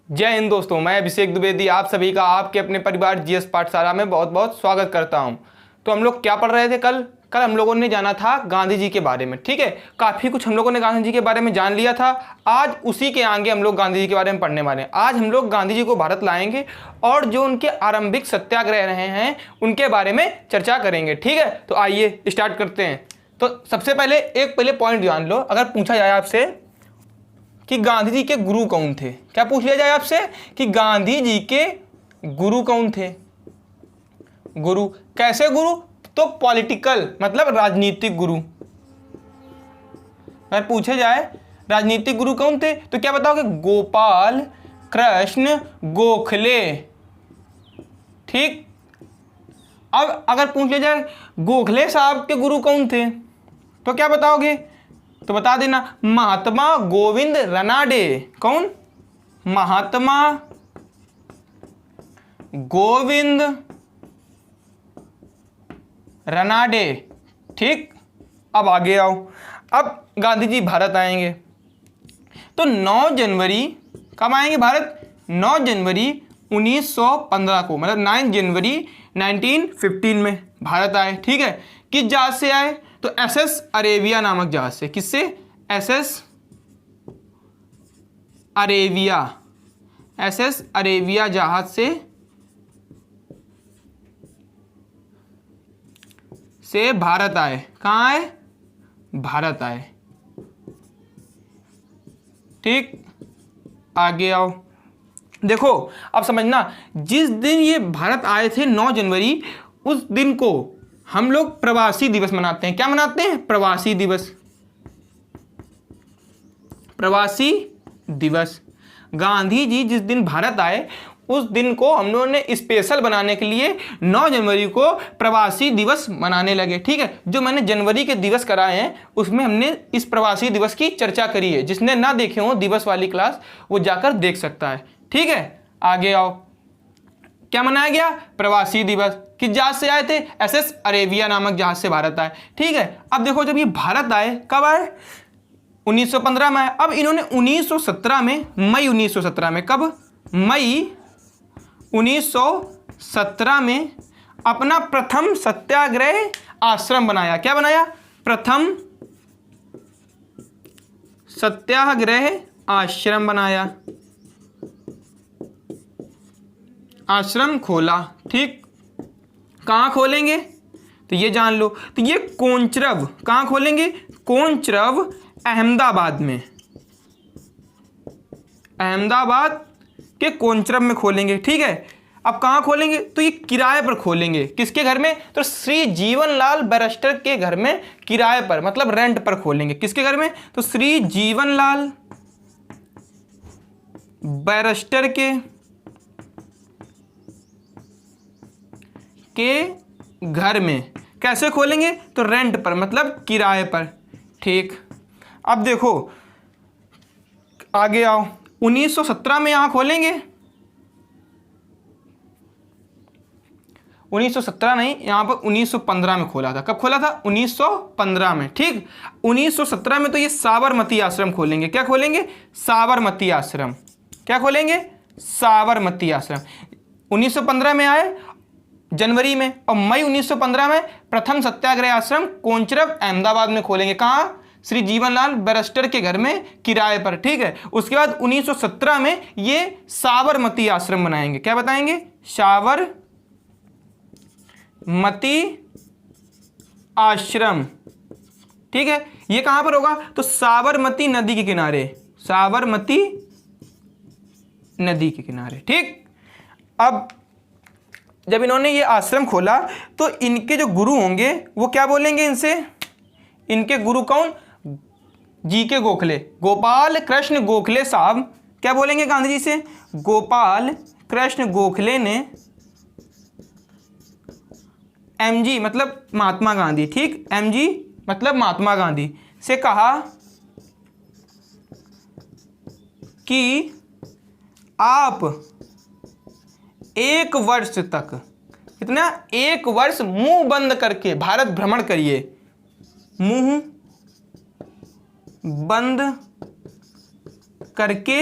जय हिंद दोस्तों, मैं अभिषेक द्विवेदी आप सभी का आपके अपने परिवार जीएस पाठशाला में बहुत बहुत स्वागत करता हूं। तो हम लोग क्या पढ़ रहे थे कल हम लोगों ने जाना था गांधी जी के बारे में। ठीक है, काफ़ी कुछ हम लोगों ने गांधी जी के बारे में जान लिया था। आज उसी के आगे हम लोग गांधी जी के बारे में पढ़ने वाले हैं। आज हम लोग गांधी जी को भारत लाएंगे और जो उनके आरंभिक सत्याग्रह रहे हैं उनके बारे में चर्चा करेंगे। ठीक है, तो आइए स्टार्ट करते हैं। तो सबसे पहले पॉइंट जान लो। अगर पूछा जाए आपसे कि गांधी जी के गुरु कौन थे, क्या पूछ लिया जाए आपसे कि गांधी जी के गुरु कौन थे? गुरु कैसे गुरु? तो पॉलिटिकल मतलब राजनीतिक गुरु। अगर पूछे जाए राजनीतिक गुरु कौन थे तो क्या बताओगे? गोपाल कृष्ण गोखले। ठीक, अब अगर पूछ लिया जाए गोखले साहब के गुरु कौन थे तो क्या बताओगे? तो बता देना, महात्मा गोविंद रनाडे। कौन? महात्मा गोविंद रनाडे। ठीक, अब आगे आओ। अब गांधी जी भारत आएंगे तो 9 जनवरी कब आएंगे भारत? 9 जनवरी 1915 को, मतलब 9 जनवरी 1915 में भारत आए। ठीक है, किस जहाज से आए? तो एसएस अरेबिया नामक जहाज से। किससे? SS Arabia. एसएस अरेबिया जहाज से भारत आए। कहाँ आए? भारत आए। ठीक, आगे आओ। देखो अब समझना, जिस दिन ये भारत आए थे 9 जनवरी, उस दिन को हम लोग प्रवासी दिवस मनाते हैं। क्या मनाते हैं? प्रवासी दिवस। प्रवासी दिवस। गांधी जी जिस दिन भारत आए उस दिन को हम लोगों ने स्पेशल बनाने के लिए 9 जनवरी को प्रवासी दिवस मनाने लगे। ठीक है, जो मैंने जनवरी के दिवस कराए हैं उसमें हमने इस प्रवासी दिवस की चर्चा करी है। जिसने ना देखे हो दिवस वाली क्लास वो जाकर देख सकता है। ठीक है, आगे आओ। क्या मनाया गया? प्रवासी दिवस। किस जहाज से आए थे? एसएस अरेबिया नामक जहाज से भारत आए। ठीक है, अब देखो जब ये भारत आए, कब आए? 1915 में आए। अब इन्होंने 1917 में, मई 1917 में, कब? मई 1917 में अपना प्रथम सत्याग्रह आश्रम बनाया। क्या बनाया? प्रथम सत्याग्रह आश्रम बनाया। आश्रम खोला। ठीक, कहाँ खोलेंगे तो ये जान लो। तो ये कोंचरब, कहाँ खोलेंगे? कोंचरब अहमदाबाद में। अहमदाबाद के कोंचरब में खोलेंगे। ठीक है, अब कहाँ खोलेंगे? तो ये किराए पर खोलेंगे। किसके घर में? तो श्री जीवनलाल बैरिस्टर के घर में किराए पर, मतलब रेंट पर खोलेंगे। किसके घर में? तो श्री जीवनलाल बैरिस्टर के घर में। कैसे खोलेंगे? तो रेंट पर, मतलब किराए पर। ठीक, अब देखो आगे आओ। 1917 में यहां खोलेंगे। 1917 नहीं, यहां पर 1915 में खोला था। कब खोला था? 1915 में। ठीक, 1917 में तो ये साबरमती आश्रम खोलेंगे। क्या खोलेंगे? साबरमती आश्रम। क्या खोलेंगे? साबरमती आश्रम। 1915 में आए जनवरी में, और मई 1915 में प्रथम सत्याग्रह आश्रम कोंचरब अहमदाबाद में खोलेंगे। कहाँ? श्री जीवनलाल बैरिस्टर के घर में किराए पर। ठीक है, उसके बाद 1917 में ये साबरमती आश्रम बनाएंगे। क्या बताएंगे? साबरमती आश्रम। ठीक है, ये कहां पर होगा? तो साबरमती नदी के किनारे। साबरमती नदी के किनारे। ठीक, अब जब इन्होंने ये आश्रम खोला तो इनके जो गुरु होंगे वो क्या बोलेंगे इनसे? इनके गुरु कौन? जी के गोखले, गोपाल कृष्ण गोखले साहब क्या बोलेंगे गांधी जी से? गोपाल कृष्ण गोखले ने एमजी मतलब महात्मा गांधी। ठीक, एमजी मतलब महात्मा गांधी से कहा कि आप 1 वर्ष तक, कितना? 1 वर्ष मुंह बंद करके भारत भ्रमण करिए। मुंह बंद करके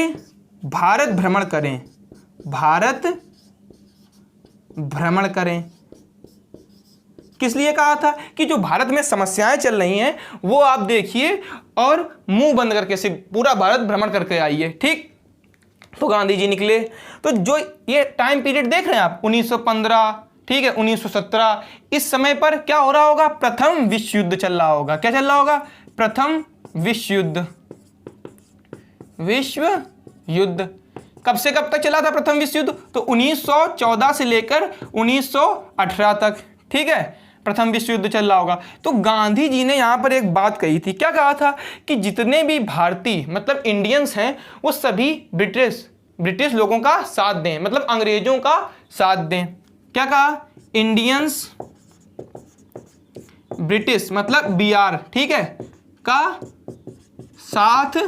भारत भ्रमण करें, भारत भ्रमण करें। किस लिए कहा था कि जो भारत में समस्याएं चल रही हैं वो आप देखिए और मुंह बंद करके से पूरा भारत भ्रमण करके आइए। ठीक, तो गांधी जी निकले। तो जो ये टाइम पीरियड देख रहे हैं आप 1915, ठीक है, 1917, इस समय पर क्या हो रहा होगा? प्रथम विश्व युद्ध चल रहा होगा। क्या चल रहा होगा? प्रथम विश्व युद्ध। विश्व युद्ध कब से कब तक चला था प्रथम विश्व युद्ध? तो 1914 से लेकर 1918 तक, ठीक है, प्रथम विश्व युद्ध चल रहा होगा। तो गांधी जी ने यहां पर एक बात कही थी। क्या कहा था? कि जितने भी भारतीय मतलब इंडियंस हैं वो सभी ब्रिटिश लोगों का साथ दें, मतलब अंग्रेजों का साथ दें। क्या कहा? इंडियंस ब्रिटिश मतलब BR, ठीक है, का साथ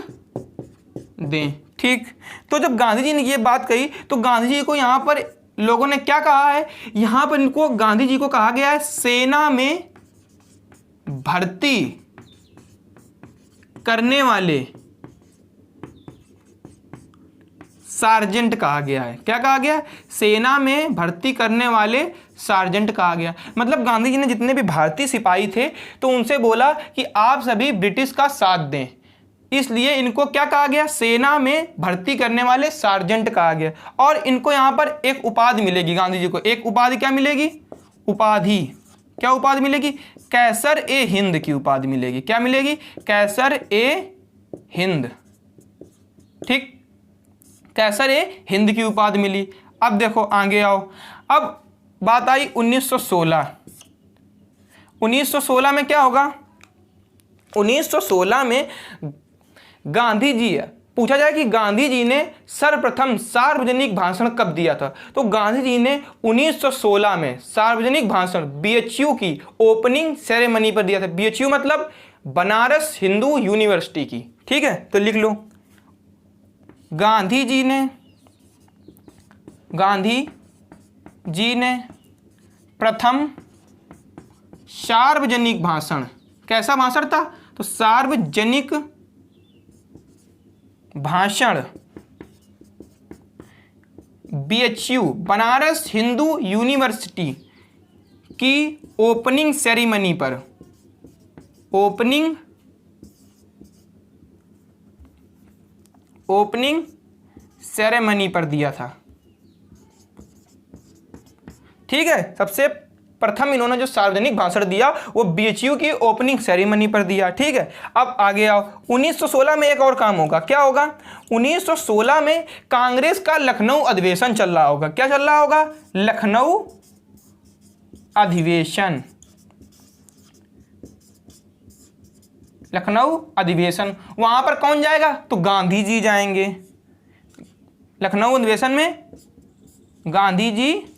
दें। ठीक, तो जब गांधी जी ने ये बात कही तो गांधी जी को यहां पर लोगों ने क्या कहा है? यहां पर इनको गांधी जी को कहा गया है सेना में भर्ती करने वाले सार्जेंट कहा गया है। क्या कहा गया? सेना में भर्ती करने वाले सार्जेंट कहा गया। मतलब गांधी जी ने जितने भी भारतीय सिपाही थे तो उनसे बोला कि आप सभी ब्रिटिश का साथ दें, इसलिए इनको क्या कहा गया? सेना में भर्ती करने वाले सार्जेंट कहा गया। और इनको यहां पर एक उपाधि मिलेगी, गांधी जी को एक उपाधि क्या मिलेगी? उपाधि, क्या उपाधि मिलेगी? कैसर ए हिंद की उपाधि मिलेगी। क्या मिलेगी? कैसर ए हिंद। ठीक, कैसर ए हिंद की उपाधि मिली। अब देखो आगे आओ, अब बात आई 1916। 1916 में क्या होगा? 1916 में गांधी जी, पूछा जाए कि गांधी जी ने सर्वप्रथम सार्वजनिक भाषण कब दिया था? तो गांधी जी ने 1916 में सार्वजनिक भाषण BHU की ओपनिंग सेरेमनी पर दिया था। BHU मतलब बनारस हिंदू यूनिवर्सिटी की। ठीक है, तो लिख लो, गांधी जी ने प्रथम सार्वजनिक भाषण, कैसा भाषण था? तो सार्वजनिक भाषण BHU बनारस हिंदू यूनिवर्सिटी की ओपनिंग सेरेमनी पर, ओपनिंग सेरेमनी पर दिया था। ठीक है, सबसे प्रथम इन्होंने जो सार्वजनिक भाषण दिया वो BHU की ओपनिंग सेरेमनी पर दिया। ठीक है, अब आगे आओ, 1916 में एक और काम होगा। क्या होगा? 1916 में कांग्रेस का लखनऊ अधिवेशन चल रहा होगा। क्या चल रहा होगा? लखनऊ अधिवेशन। लखनऊ अधिवेशन, वहां पर कौन जाएगा? तो गांधी जी जाएंगे। लखनऊ अधिवेशन में गांधी जी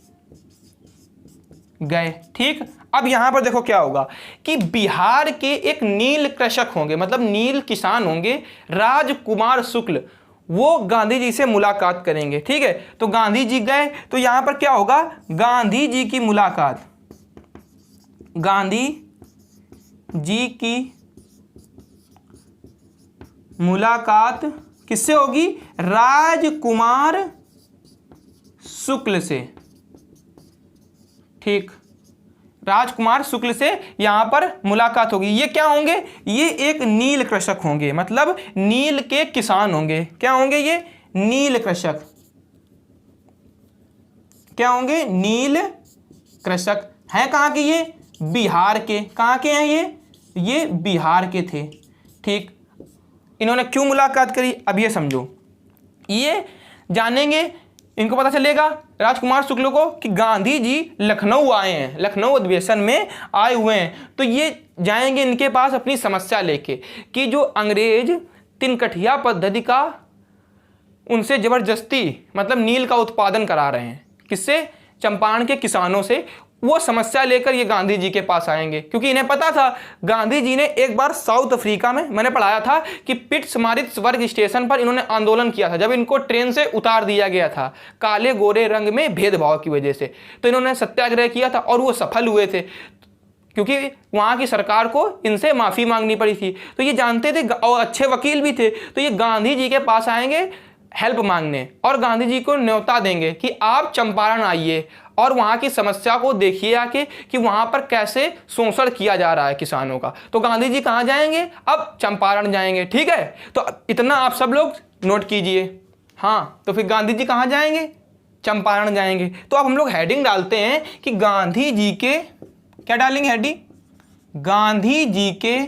गए। ठीक, अब यहां पर देखो क्या होगा कि बिहार के एक नील कृषक होंगे, मतलब नील किसान होंगे, राजकुमार शुक्ल, वो गांधी जी से मुलाकात करेंगे। ठीक है, तो गांधी जी गए तो यहां पर क्या होगा? गांधी जी की मुलाकात, गांधी जी की मुलाकात किससे होगी? राजकुमार शुक्ल से। ठीक, राजकुमार शुक्ल से यहां पर मुलाकात होगी। ये क्या होंगे? ये एक नील कृषक होंगे, मतलब नील के किसान होंगे। क्या होंगे ये? नील कृषक। क्या होंगे? नील कृषक। हैं कहां के ये? बिहार के। कहां के हैं ये बिहार के थे। ठीक, इन्होंने क्यों मुलाकात करी अब ये समझो, ये जानेंगे, इनको पता चलेगा राजकुमार शुक्ल को कि गांधी जी लखनऊ आए हैं, लखनऊ अधिवेशन में आए हुए हैं। तो ये जाएंगे इनके पास अपनी समस्या लेके कि जो अंग्रेज तिनकठिया पद्धति का उनसे ज़बरदस्ती मतलब नील का उत्पादन करा रहे हैं। किससे? चंपारण के किसानों से। वो समस्या लेकर ये गांधी जी के पास आएंगे, क्योंकि इन्हें पता था गांधी जी ने एक बार साउथ अफ्रीका में, मैंने पढ़ाया था कि पिट्समैरित्जबर्ग स्टेशन पर इन्होंने आंदोलन किया था जब इनको ट्रेन से उतार दिया गया था काले गोरे रंग में भेदभाव की वजह से। तो इन्होंने सत्याग्रह किया था और वो सफल हुए थे, क्योंकि वहाँ की सरकार को इनसे माफ़ी मांगनी पड़ी थी। तो ये जानते थे और अच्छे वकील भी थे। तो ये गांधी जी के पास आएंगे हेल्प मांगने और गांधी जी को न्योता देंगे कि आप चंपारण आइए और वहाँ की समस्या को देखिए आके कि वहाँ पर कैसे शोषण किया जा रहा है किसानों का। तो गांधी जी कहाँ जाएंगे? अब चंपारण जाएंगे। ठीक है, तो इतना आप सब लोग नोट कीजिए। हाँ, तो फिर गांधी जी कहाँ जाएंगे? चंपारण जाएंगे। तो अब हम लोग हेडिंग डालते हैं कि गांधी जी के, क्या डालेंगे हेडिंग? गांधी जी के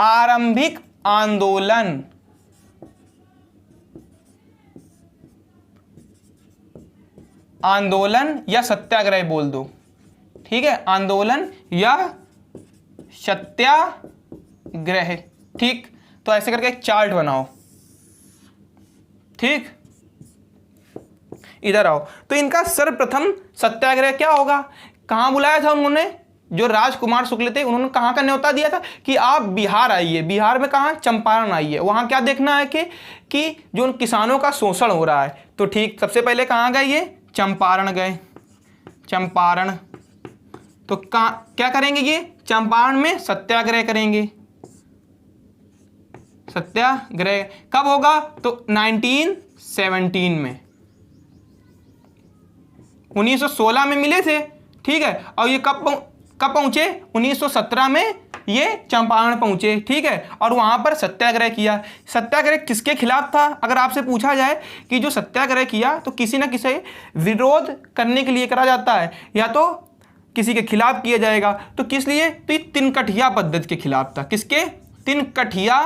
आरंभिक आंदोलन, आंदोलन या सत्याग्रह बोल दो। ठीक है, आंदोलन या सत्याग्रह। ठीक, तो ऐसे करके एक चार्ट बनाओ। ठीक, इधर आओ। तो इनका सर्वप्रथम सत्याग्रह क्या होगा? कहां बुलाया था उन्होंने? जो राजकुमार शुक्ल थे उन्होंने कहां का न्योता दिया था कि आप बिहार आइए। बिहार में कहां? चंपारण आइए। वहां क्या देखना है कि जो उन किसानों का शोषण हो रहा है। तो ठीक, सबसे पहले कहां गए? ये चंपारण गए। चंपारण, तो क्या करेंगे? ये चंपारण में सत्याग्रह करेंगे। सत्याग्रह कब होगा? तो 1917 में, 1916 में मिले थे। ठीक है, और ये कब पहुंचे? 1917 में ये चंपारण पहुंचे। ठीक है, और वहां पर सत्याग्रह किया। सत्याग्रह किसके खिलाफ था? अगर आपसे पूछा जाए कि जो सत्याग्रह किया तो किसी ना किसी विरोध करने के लिए करा जाता है, या तो किसी के खिलाफ किया जाएगा। तो किस लिए? तो ये तिनकठिया पद्धति के खिलाफ था। किसके? तिनकठिया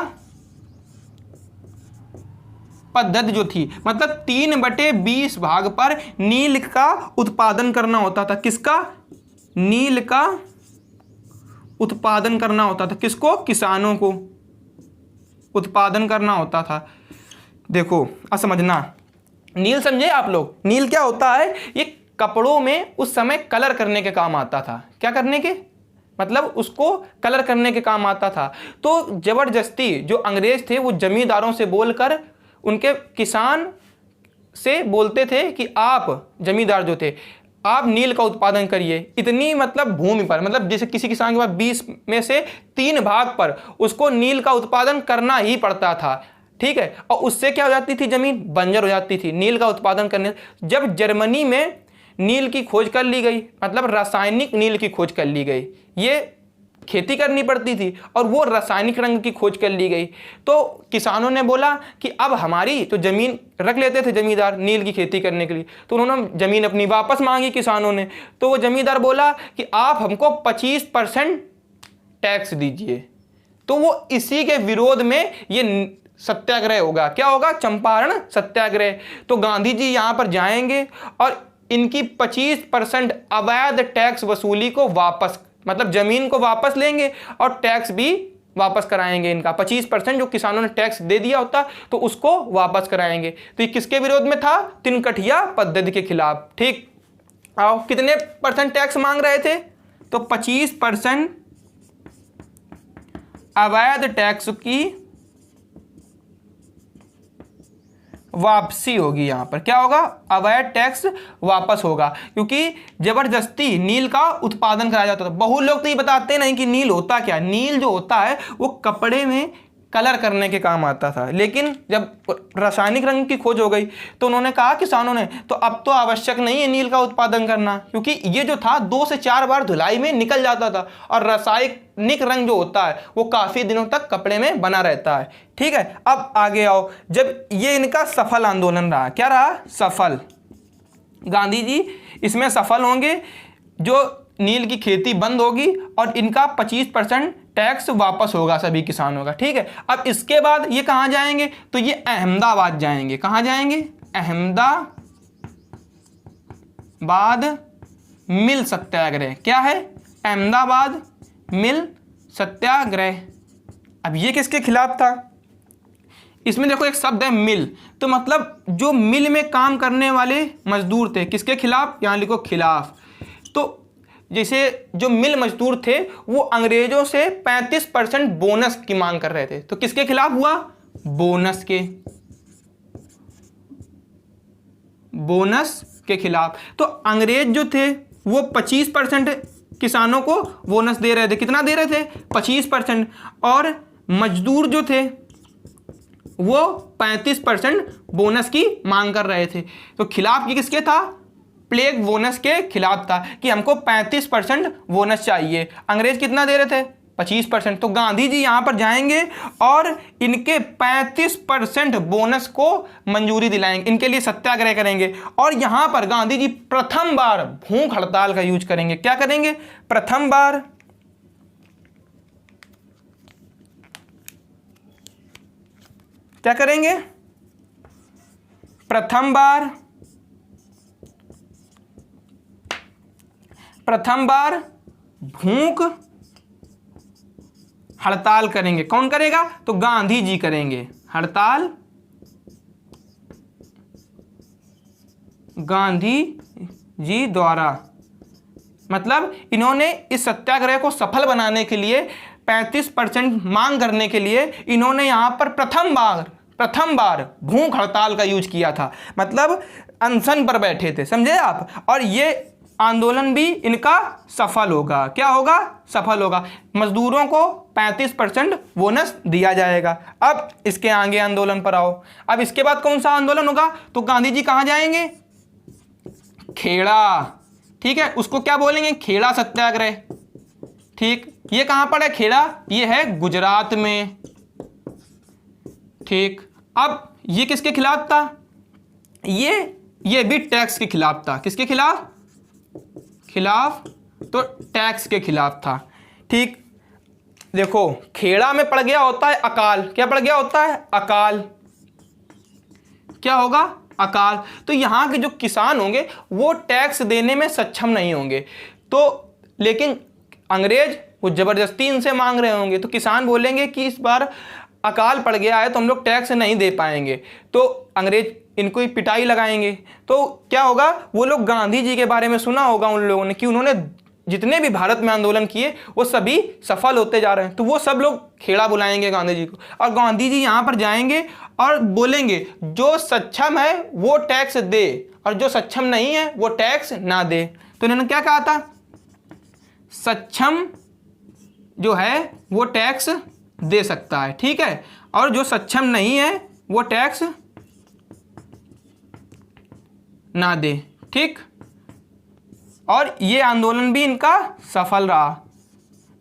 पद्धति जो थी, मतलब 3/20 भाग पर नील का उत्पादन करना होता था। किसका? नील का उत्पादन करना होता था। किसको? किसानों को उत्पादन करना होता था। देखो समझना, नील समझे आप लोग? नील क्या होता है? ये कपड़ों में उस समय कलर करने के काम आता था। क्या करने के? मतलब उसको कलर करने के काम आता था। तो जबरदस्ती जो अंग्रेज थे वो जमींदारों से बोलकर उनके किसान से बोलते थे कि आप, जमींदार जो थे, आप नील का उत्पादन करिए इतनी मतलब भूमि पर, मतलब जैसे किसी किसान के पास 20 में से 3 भाग पर उसको नील का उत्पादन करना ही पड़ता था। ठीक है, और उससे क्या हो जाती थी? जमीन बंजर हो जाती थी नील का उत्पादन करने। जब जर्मनी में नील की खोज कर ली गई, मतलब रासायनिक नील की खोज कर ली गई, ये खेती करनी पड़ती थी और वो रासायनिक रंग की खोज कर ली गई। तो किसानों ने बोला कि अब हमारी तो जमीन रख लेते थे जमींदार नील की खेती करने के लिए, तो उन्होंने जमीन अपनी वापस मांगी किसानों ने। तो वो जमींदार बोला कि आप हमको 25% टैक्स दीजिए। तो वो इसी के विरोध में ये सत्याग्रह होगा। क्या होगा? चंपारण सत्याग्रह। तो गांधी जी यहाँ पर जाएंगे और इनकी 25% अवैध टैक्स वसूली को वापस, मतलब जमीन को वापस लेंगे और टैक्स भी वापस कराएंगे। इनका 25% जो किसानों ने टैक्स दे दिया होता तो उसको वापस कराएंगे। तो ये किसके विरोध में था? तिनकठिया पद्धति के खिलाफ। ठीक, आओ, कितने % टैक्स मांग रहे थे? तो 25% अवैध टैक्स की वापसी होगी। यहां पर क्या होगा? अवैध टैक्स वापस होगा, क्योंकि जबरदस्ती नील का उत्पादन कराया जाता था। बहुत लोग तो ये बताते नहीं कि नील होता क्या। नील जो होता है वो कपड़े में कलर करने के काम आता था, लेकिन जब रासायनिक रंग की खोज हो गई तो उन्होंने कहा किसानों ने, तो अब तो आवश्यक नहीं है नील का उत्पादन करना, क्योंकि ये जो था 2 से 4 बार धुलाई में निकल जाता था और रासायनिक रंग जो होता है वो काफ़ी दिनों तक कपड़े में बना रहता है। ठीक है, अब आगे आओ। जब ये इनका सफल आंदोलन रहा, क्या रहा? सफल। गांधी जी इसमें सफल होंगे, जो नील की खेती बंद होगी और इनका 25% टैक्स वापस होगा सभी किसानों का। ठीक है, अब इसके बाद ये कहाँ जाएंगे? तो ये अहमदाबाद जाएंगे। कहाँ जाएंगे? अहमदाबाद मिल सत्याग्रह। क्या है? अहमदाबाद मिल सत्याग्रह। अब ये किसके खिलाफ था? इसमें देखो एक शब्द है मिल, तो मतलब जो मिल में काम करने वाले मजदूर थे। किसके खिलाफ? यहाँ लिखो खिलाफ। तो जैसे जो मिल मजदूर थे वो अंग्रेजों से 35% बोनस की मांग कर रहे थे। तो किसके खिलाफ हुआ? बोनस के, बोनस के खिलाफ। तो अंग्रेज जो थे वो 25% किसानों को बोनस दे रहे थे। कितना दे रहे थे? 25%। और मजदूर जो थे वो 35% बोनस की मांग कर रहे थे। तो खिलाफ ये किसके था? प्लेग बोनस के खिलाफ था कि हमको 35% बोनस चाहिए। अंग्रेज कितना दे रहे थे? 25%। तो गांधी जी यहां पर जाएंगे और इनके 35% बोनस को मंजूरी दिलाएंगे, इनके लिए सत्याग्रह करेंगे। और यहां पर गांधी जी प्रथम बार भूख हड़ताल का यूज करेंगे। क्या करेंगे? प्रथम बार क्या करेंगे? प्रथम बार भूख हड़ताल करेंगे। कौन करेगा? तो गांधी जी करेंगे हड़ताल। गांधी जी द्वारा, मतलब इन्होंने इस सत्याग्रह को सफल बनाने के लिए 35% मांग करने के लिए इन्होंने यहां पर प्रथम बार भूख हड़ताल का यूज किया था। मतलब अनशन पर बैठे थे, समझे आप? और ये आंदोलन भी इनका सफल होगा। क्या होगा? सफल होगा। मजदूरों को 35% बोनस दिया जाएगा। अब इसके आगे आंदोलन पर आओ। अब इसके बाद कौन सा आंदोलन होगा? तो गांधी जी कहां जाएंगे? खेड़ा। ठीक है, उसको क्या बोलेंगे? खेड़ा सत्याग्रह। ठीक, ये कहां पर है खेड़ा? ये है गुजरात में। ठीक, अब ये किसके खिलाफ था? ये भी टैक्स के खिलाफ था। किसके खिलाफ? तो टैक्स के खिलाफ था। ठीक, देखो खेड़ा में पड़ गया होता है अकाल। क्या पड़ गया होता है? अकाल। क्या होगा? अकाल। तो यहां के जो किसान होंगे वो टैक्स देने में सक्षम नहीं होंगे। तो लेकिन अंग्रेज वो जबरदस्ती इनसे मांग रहे होंगे। तो किसान बोलेंगे कि इस बार अकाल पड़ गया है तो हम लोग टैक्स नहीं दे पाएंगे। तो अंग्रेज इनको ही पिटाई लगाएंगे। तो क्या होगा? वो लोग गांधी जी के बारे में सुना होगा उन लोगों ने कि उन्होंने जितने भी भारत में आंदोलन किए वो सभी सफल होते जा रहे हैं। तो वो सब लोग खेड़ा बुलाएंगे गांधी जी को, और गांधी जी यहाँ पर जाएंगे और बोलेंगे जो सक्षम है वो टैक्स दे और जो सक्षम नहीं है वो टैक्स ना दे। तो इन्होंने क्या कहा था? सक्षम जो है वो टैक्स दे सकता है, ठीक है, और जो सक्षम नहीं है वो टैक्स ना दे। ठीक, और ये आंदोलन भी इनका सफल रहा।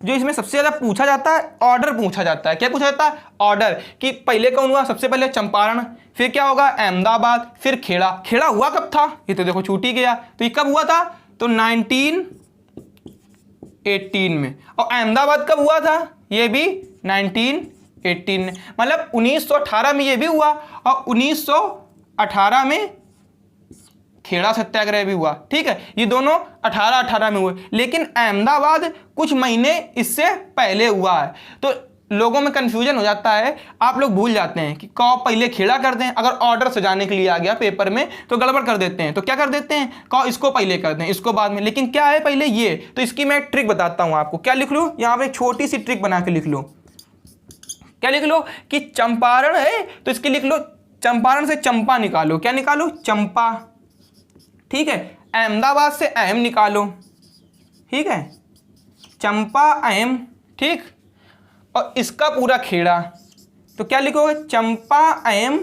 जो इसमें सबसे ज्यादा पूछा जाता है, ऑर्डर पूछा जाता है। क्या पूछा जाता है? ऑर्डर। कि पहले कौन हुआ? सबसे पहले चंपारण, फिर क्या होगा? अहमदाबाद, फिर खेड़ा। खेड़ा हुआ कब था? ये तो देखो छूट ही गया। तो ये कब हुआ था? तो 1918 में। और अहमदाबाद कब हुआ था? ये भी 1918 में। मतलब 1918 में ये भी हुआ और 1918 में खेड़ा सत्याग्रह भी हुआ। ठीक है, ये दोनों 1818 में हुए, लेकिन अहमदाबाद कुछ महीने इससे पहले हुआ है। तो लोगों में कंफ्यूजन हो जाता है, आप लोग भूल जाते हैं कि कौ पहले खेड़ा करते हैं। अगर ऑर्डर सजाने के लिए आ गया पेपर में तो गड़बड़ कर देते हैं। तो क्या कर देते हैं? कौ इसको पहले करते हैं, इसको बाद में। लेकिन क्या है पहले ये? तो इसकी मैं ट्रिक बताता हूं आपको। क्या लिख लो? यहां पर एक छोटी सी ट्रिक बना के लिख लो। क्या लिख लो? कि चंपारण है तो इसके लिख लो चंपारण से चंपा निकालो। क्या निकालो? चंपा। ठीक है, अहमदाबाद से अहम निकालो। ठीक है, चंपा अहम। ठीक, और इसका पूरा खेड़ा। तो क्या लिखोगे? चंपा अहम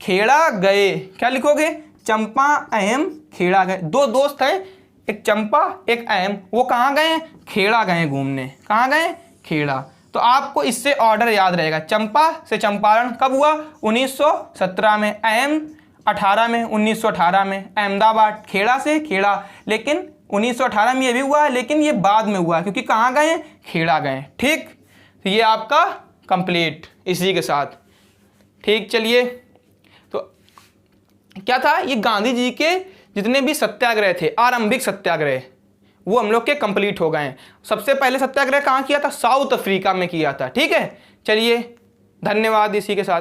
खेड़ा गए। क्या लिखोगे? चंपा अहम खेड़ा गए। दो दोस्त हैं, एक चंपा एक अहम, वो कहाँ गए? खेड़ा गए घूमने। कहाँ गए? खेड़ा। तो आपको इससे ऑर्डर याद रहेगा। चंपा से चंपारण कब हुआ? 1917 में। अहम 18 में, 1918 में। अहमदाबाद खेड़ा से खेड़ा, लेकिन 1918 में ये भी हुआ है, लेकिन ये बाद में हुआ क्योंकि कहाँ गए? खेड़ा गए। ठीक, तो ये आपका कंप्लीट इसी के साथ। ठीक, चलिए, तो क्या था? ये गांधी जी के जितने भी सत्याग्रह थे, आरंभिक सत्याग्रह, वो हम लोग के कंप्लीट हो गए हैं। सबसे पहले सत्याग्रह कहाँ किया था? साउथ अफ्रीका में किया था। ठीक है, चलिए, धन्यवाद। इसी के साथ